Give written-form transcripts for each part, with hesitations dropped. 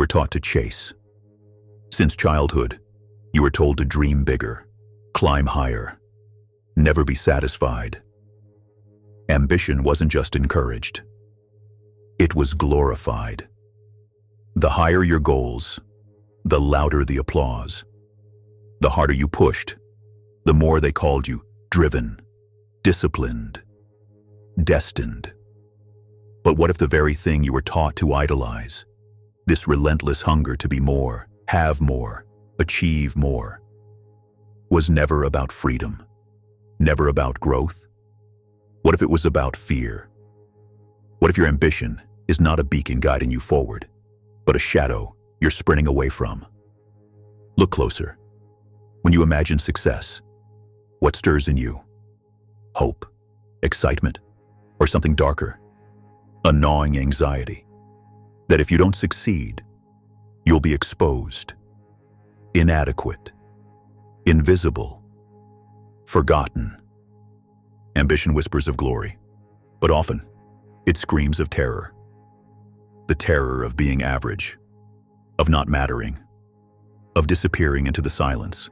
were taught to chase. Since childhood, you were told to dream bigger, climb higher, never be satisfied. Ambition wasn't just encouraged. It was glorified. The higher your goals, the louder the applause. The harder you pushed, the more they called you driven, disciplined, destined. But what if the very thing you were taught to idolize, this relentless hunger to be more, have more, achieve more, was never about freedom, never about growth? What if it was about fear? What if your ambition is not a beacon guiding you forward, but a shadow you're sprinting away from? Look closer. When you imagine success, what stirs in you? Hope, excitement, or something darker? A gnawing anxiety that if you don't succeed, you'll be exposed, inadequate, invisible, forgotten. Ambition whispers of glory, but often it screams of terror. The terror of being average, of not mattering, of disappearing into the silence.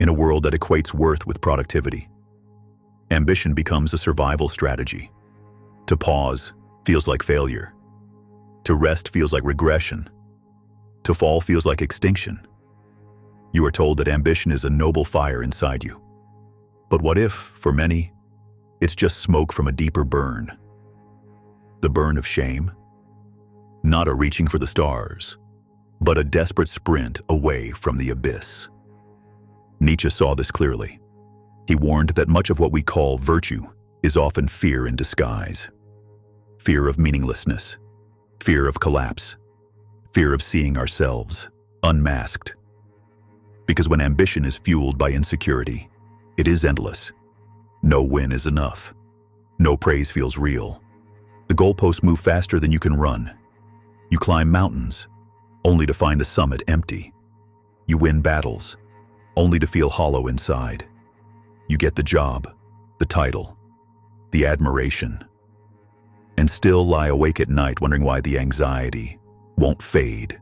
In a world that equates worth with productivity, ambition becomes a survival strategy. To pause feels like failure. To rest feels like regression. To fall feels like extinction. You are told that ambition is a noble fire inside you. But what if, for many, it's just smoke from a deeper burn? The burn of shame? Not a reaching for the stars, but a desperate sprint away from the abyss. Nietzsche saw this clearly. He warned that much of what we call virtue is often fear in disguise. Fear of meaninglessness, fear of collapse, fear of seeing ourselves unmasked. Because when ambition is fueled by insecurity, it is endless. No win is enough. No praise feels real. The goalposts move faster than you can run. You climb mountains, only to find the summit empty. You win battles, only to feel hollow inside. You get the job, the title, the admiration, and still lie awake at night wondering why the anxiety won't fade.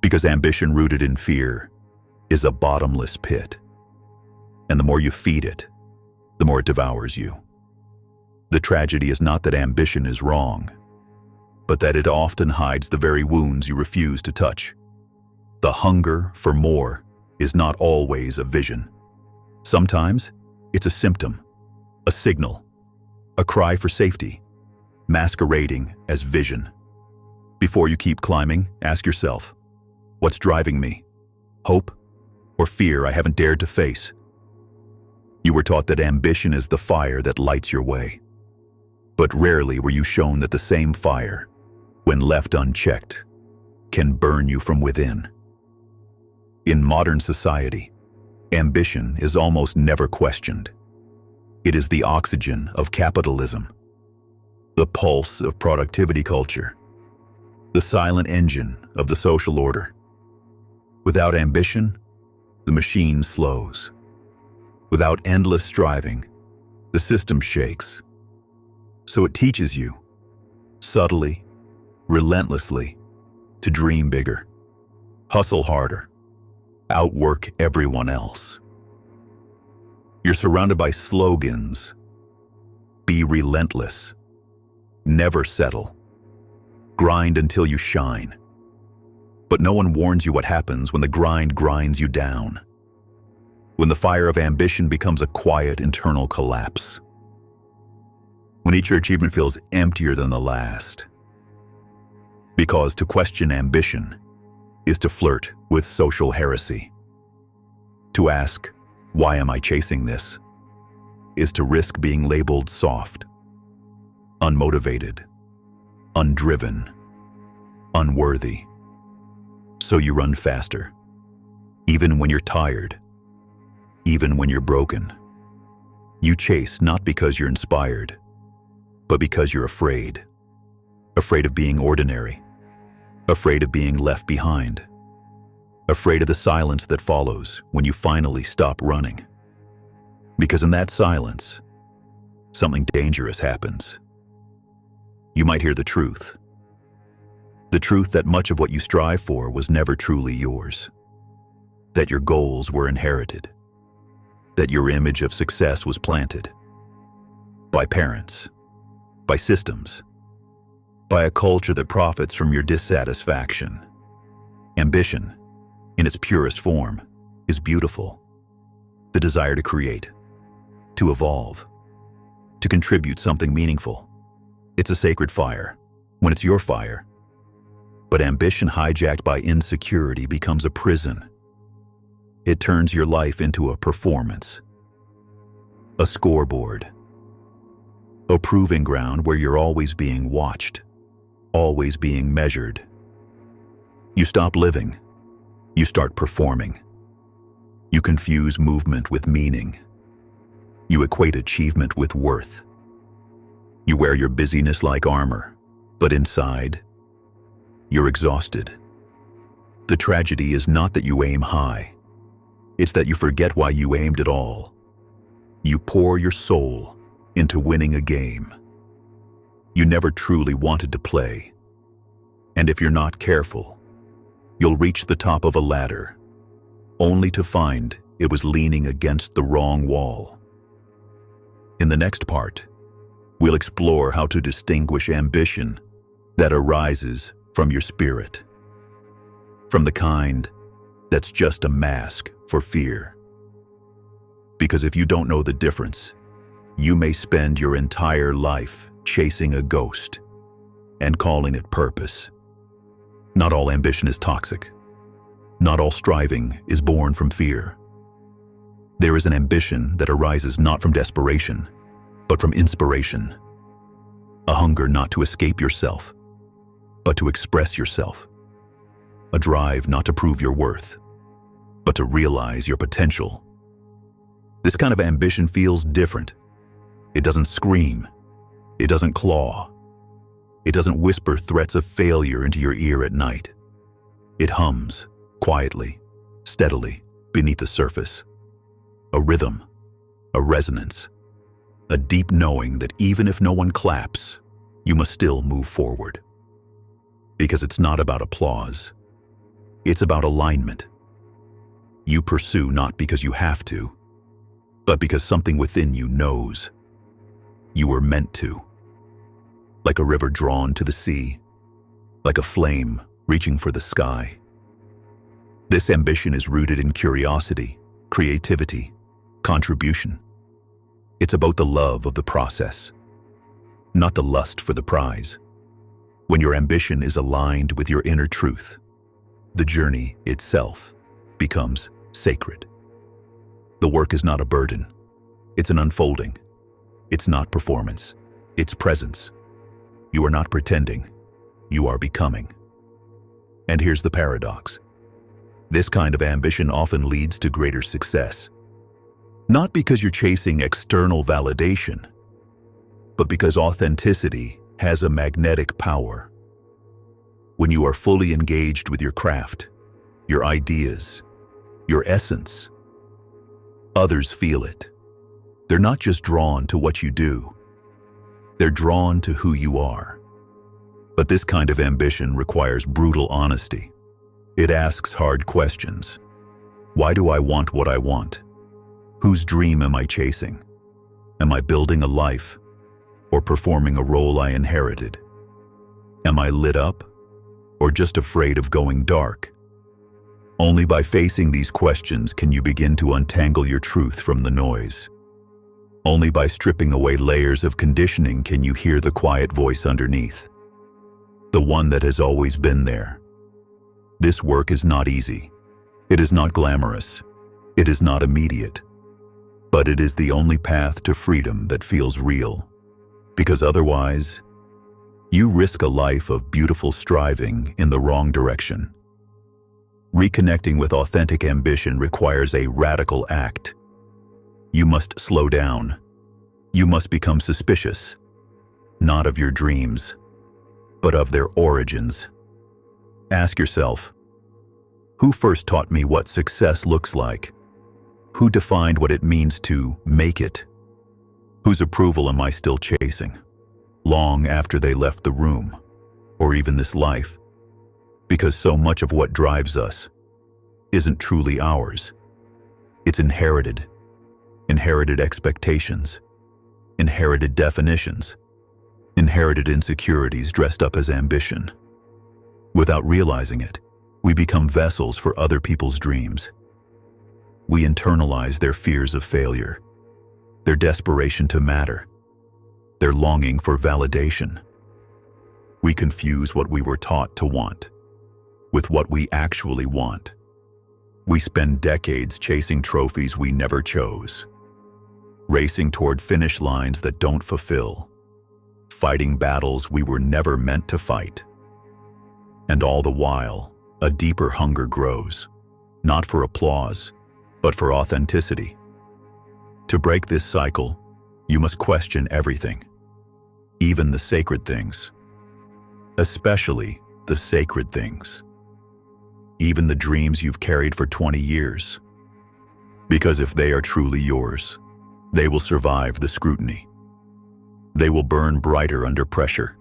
Because ambition rooted in fear is a bottomless pit. And the more you feed it, the more it devours you. The tragedy is not that ambition is wrong, but that it often hides the very wounds you refuse to touch. The hunger for more is not always a vision. Sometimes it's a symptom, a signal, a cry for safety, masquerading as vision. Before you keep climbing, ask yourself, what's driving me? Hope or fear I haven't dared to face? You were taught that ambition is the fire that lights your way. But rarely were you shown that the same fire, when left unchecked, can burn you from within. In modern society, ambition is almost never questioned. It is the oxygen of capitalism, the pulse of productivity culture, the silent engine of the social order. Without ambition, the machine slows. Without endless striving, the system shakes. So it teaches you, subtly, relentlessly, to dream bigger, hustle harder, outwork everyone else. You're surrounded by slogans. Be relentless. Never settle. Grind until you shine. But no one warns you what happens when the grind grinds you down. When the fire of ambition becomes a quiet internal collapse. When each achievement feels emptier than the last. Because to question ambition is to flirt with social heresy. To ask, why am I chasing this? Is to risk being labeled soft, unmotivated, undriven, unworthy. So you run faster, even when you're tired, even when you're broken. You chase not because you're inspired, but because you're afraid. Afraid of being ordinary, afraid of being left behind, afraid of the silence that follows when you finally stop running. Because in that silence, something dangerous happens. You might hear the truth, The truth that much of what you strive for was never truly yours. That your goals were inherited. That your image of success was planted. By parents. By systems. By a culture that profits from your dissatisfaction. Ambition, in its purest form, is beautiful. The desire to create, to evolve, to contribute something meaningful. It's a sacred fire, when it's your fire. But ambition hijacked by insecurity becomes a prison. It turns your life into a performance. A scoreboard. A proving ground where you're always being watched, always being measured. You stop living. You start performing. You confuse movement with meaning. You equate achievement with worth. You wear your busyness like armor, but inside, you're exhausted. The tragedy is not that you aim high. It's that you forget why you aimed at all. You pour your soul into winning a game you never truly wanted to play. And if you're not careful, you'll reach the top of a ladder, only to find it was leaning against the wrong wall. In the next part, we'll explore how to distinguish ambition that arises from your spirit, from the kind that's just a mask for fear. Because if you don't know the difference, you may spend your entire life chasing a ghost and calling it purpose. Not all ambition is toxic. Not all striving is born from fear. There is an ambition that arises not from desperation, but from inspiration. A hunger not to escape yourself, but to express yourself. A drive not to prove your worth, but to realize your potential. This kind of ambition feels different. It doesn't scream. It doesn't claw. It doesn't whisper threats of failure into your ear at night. It hums, quietly, steadily, beneath the surface. A rhythm, a resonance, a deep knowing that even if no one claps, you must still move forward. Because it's not about applause. It's about alignment. You pursue not because you have to, but because something within you knows. You were meant to. Like a river drawn to the sea, like a flame reaching for the sky. This ambition is rooted in curiosity, creativity, contribution. It's about the love of the process, not the lust for the prize. When your ambition is aligned with your inner truth, the journey itself becomes sacred. The work is not a burden. It's an unfolding. It's not performance. It's presence. You are not pretending. You are becoming. And here's the paradox. This kind of ambition often leads to greater success. Not because you're chasing external validation, but because authenticity has a magnetic power. When you are fully engaged with your craft, your ideas, your essence, others feel it. They're not just drawn to what you do. They're drawn to who you are. But this kind of ambition requires brutal honesty. It asks hard questions. Why do I want what I want? Whose dream am I chasing? Am I building a life or performing a role I inherited? Am I lit up or just afraid of going dark? Only by facing these questions can you begin to untangle your truth from the noise. Only by stripping away layers of conditioning can you hear the quiet voice underneath, the one that has always been there. This work is not easy. It is not glamorous. It is not immediate. But it is the only path to freedom that feels real. Because otherwise, you risk a life of beautiful striving in the wrong direction. Reconnecting with authentic ambition requires a radical act. You must slow down. You must become suspicious, not of your dreams, but of their origins. Ask yourself, who first taught me what success looks like? Who defined what it means to make it? Whose approval am I still chasing, long after they left the room, or even this life? Because so much of what drives us isn't truly ours. It's inherited. Inherited expectations. Inherited definitions. Inherited insecurities dressed up as ambition. Without realizing it, we become vessels for other people's dreams. We internalize their fears of failure, their desperation to matter, their longing for validation. We confuse what we were taught to want with what we actually want. We spend decades chasing trophies we never chose, racing toward finish lines that don't fulfill, fighting battles we were never meant to fight. And all the while, a deeper hunger grows, not for applause, but for authenticity. To break this cycle, you must question everything, even the sacred things, especially the sacred things, even the dreams you've carried for 20 years. Because if they are truly yours, they will survive the scrutiny. They will burn brighter under pressure.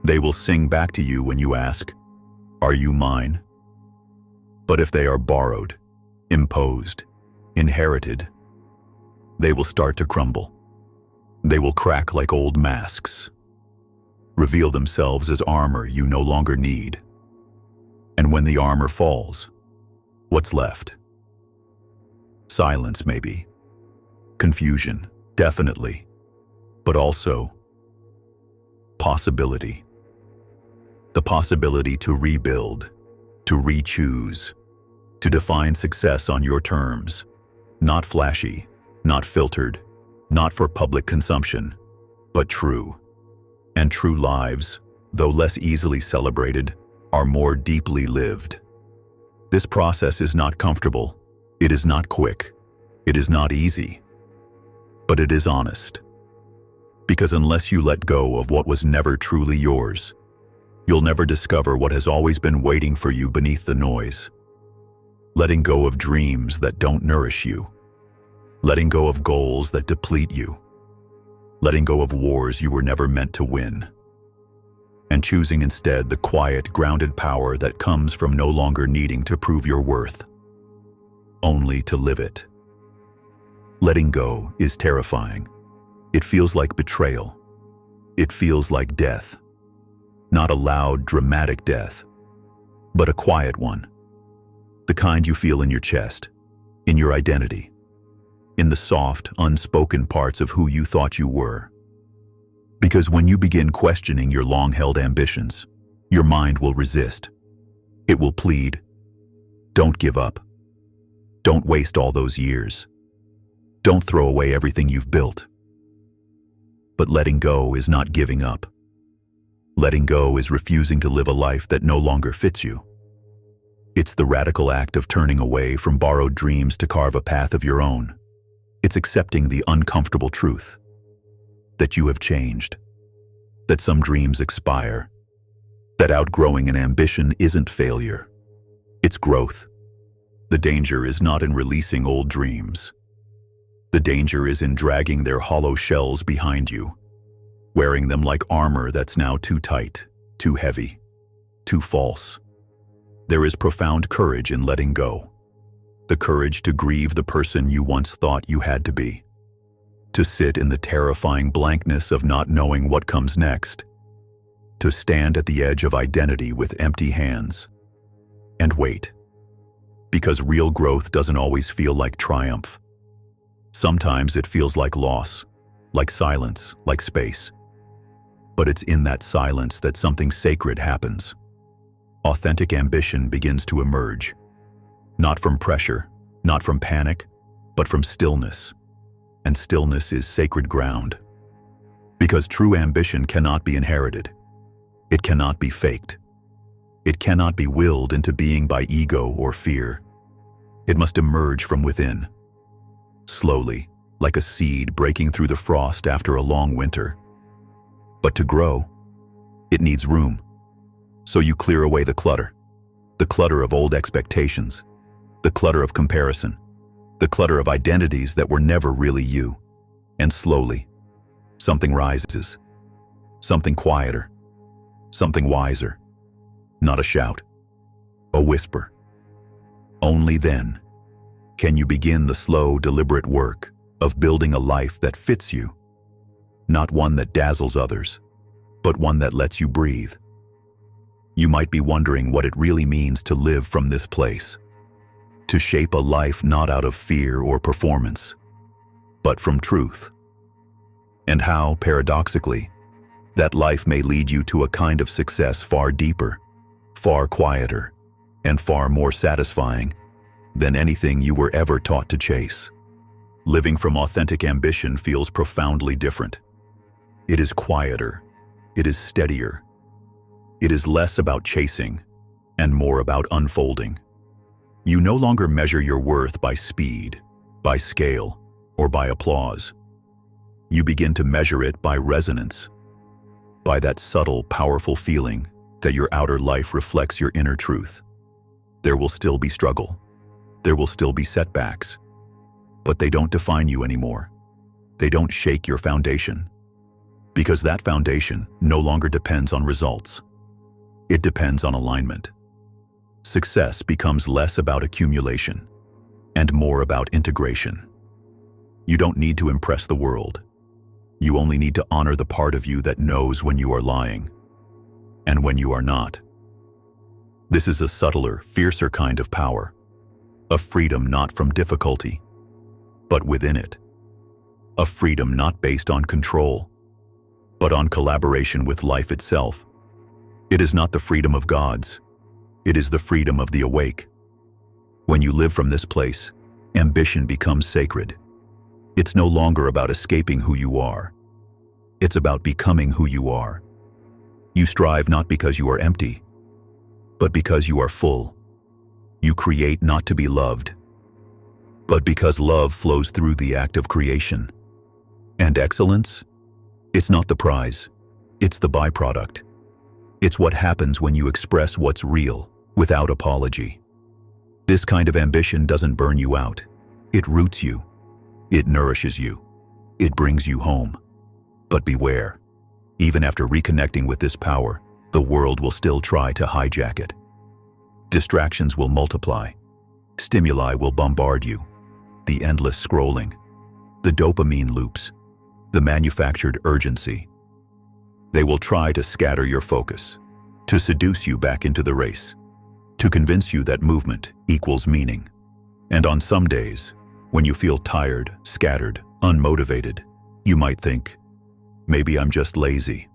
They will sing back to you when you ask, "Are you mine?" But if they are borrowed, imposed, inherited, they will start to crumble. They will crack like old masks, reveal themselves as armor you no longer need. And when the armor falls, what's left? Silence, maybe. Confusion, definitely. But also possibility. The possibility to rebuild, to re-choose, to define success on your terms. Not flashy, not filtered, not for public consumption, but true. And true lives, though less easily celebrated, are more deeply lived. This process is not comfortable. It is not quick. It is not easy. But it is honest. Because unless you let go of what was never truly yours, you'll never discover what has always been waiting for you beneath the noise. Letting go of dreams that don't nourish you. Letting go of goals that deplete you. Letting go of wars you were never meant to win. And choosing instead the quiet, grounded power that comes from no longer needing to prove your worth, only to live it. Letting go is terrifying. It feels like betrayal. It feels like death. Not a loud, dramatic death, but a quiet one. The kind you feel in your chest, in your identity, in the soft, unspoken parts of who you thought you were. Because when you begin questioning your long-held ambitions, your mind will resist. It will plead, "Don't give up. Don't waste all those years. Don't throw away everything you've built." But letting go is not giving up. Letting go is refusing to live a life that no longer fits you. It's the radical act of turning away from borrowed dreams to carve a path of your own. It's accepting the uncomfortable truth that you have changed, that some dreams expire, that outgrowing an ambition isn't failure, it's growth. The danger is not in releasing old dreams. The danger is in dragging their hollow shells behind you, wearing them like armor that's now too tight, too heavy, too false. There is profound courage in letting go, the courage to grieve the person you once thought you had to be, to sit in the terrifying blankness of not knowing what comes next, to stand at the edge of identity with empty hands, and wait. Because real growth doesn't always feel like triumph. Sometimes it feels like loss, like silence, like space. But it's in that silence that something sacred happens. Authentic ambition begins to emerge, not from pressure, not from panic, but from stillness. And stillness is sacred ground. Because true ambition cannot be inherited. It cannot be faked. It cannot be willed into being by ego or fear. It must emerge from within, slowly, like a seed breaking through the frost after a long winter. But to grow, it needs room. So you clear away the clutter of old expectations, the clutter of comparison, the clutter of identities that were never really you. And slowly, something rises, something quieter, something wiser, not a shout, a whisper. Only then can you begin the slow, deliberate work of building a life that fits you, not one that dazzles others, but one that lets you breathe. You might be wondering what it really means to live from this place, to shape a life not out of fear or performance, but from truth. And how, paradoxically, that life may lead you to a kind of success far deeper, far quieter, and far more satisfying than anything you were ever taught to chase. Living from authentic ambition feels profoundly different. It is quieter, it is steadier. It is less about chasing and more about unfolding. You no longer measure your worth by speed, by scale, or by applause. You begin to measure it by resonance, by that subtle, powerful feeling that your outer life reflects your inner truth. There will still be struggle. There will still be setbacks. But they don't define you anymore. They don't shake your foundation. Because that foundation no longer depends on results. It depends on alignment. Success becomes less about accumulation and more about integration. You don't need to impress the world. You only need to honor the part of you that knows when you are lying and when you are not. This is a subtler, fiercer kind of power, a freedom not from difficulty, but within it. A freedom not based on control, but on collaboration with life itself. It is not the freedom of gods. It is the freedom of the awake. When you live from this place, ambition becomes sacred. It's no longer about escaping who you are. It's about becoming who you are. You strive not because you are empty, but because you are full. You create not to be loved, but because love flows through the act of creation. And excellence? It's not the prize. It's the byproduct. It's what happens when you express what's real without apology. This kind of ambition doesn't burn you out. It roots you. It nourishes you. It brings you home. But beware. Even after reconnecting with this power, the world will still try to hijack it. Distractions will multiply. Stimuli will bombard you. The endless scrolling. The dopamine loops. The manufactured urgency. They will try to scatter your focus, to seduce you back into the race, to convince you that movement equals meaning. And on some days, when you feel tired, scattered, unmotivated, you might think, maybe I'm just lazy.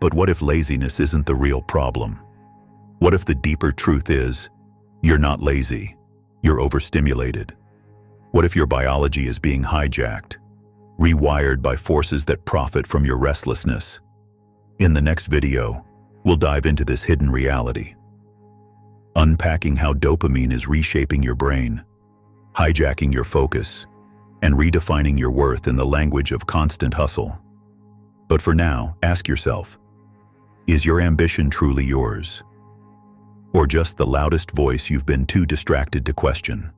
But what if laziness isn't the real problem? What if the deeper truth is, you're not lazy, you're overstimulated? What if your biology is being hijacked, rewired by forces that profit from your restlessness? In the next video, we'll dive into this hidden reality, unpacking how dopamine is reshaping your brain, hijacking your focus, and redefining your worth in the language of constant hustle. But for now, ask yourself, is your ambition truly yours? Or just the loudest voice you've been too distracted to question?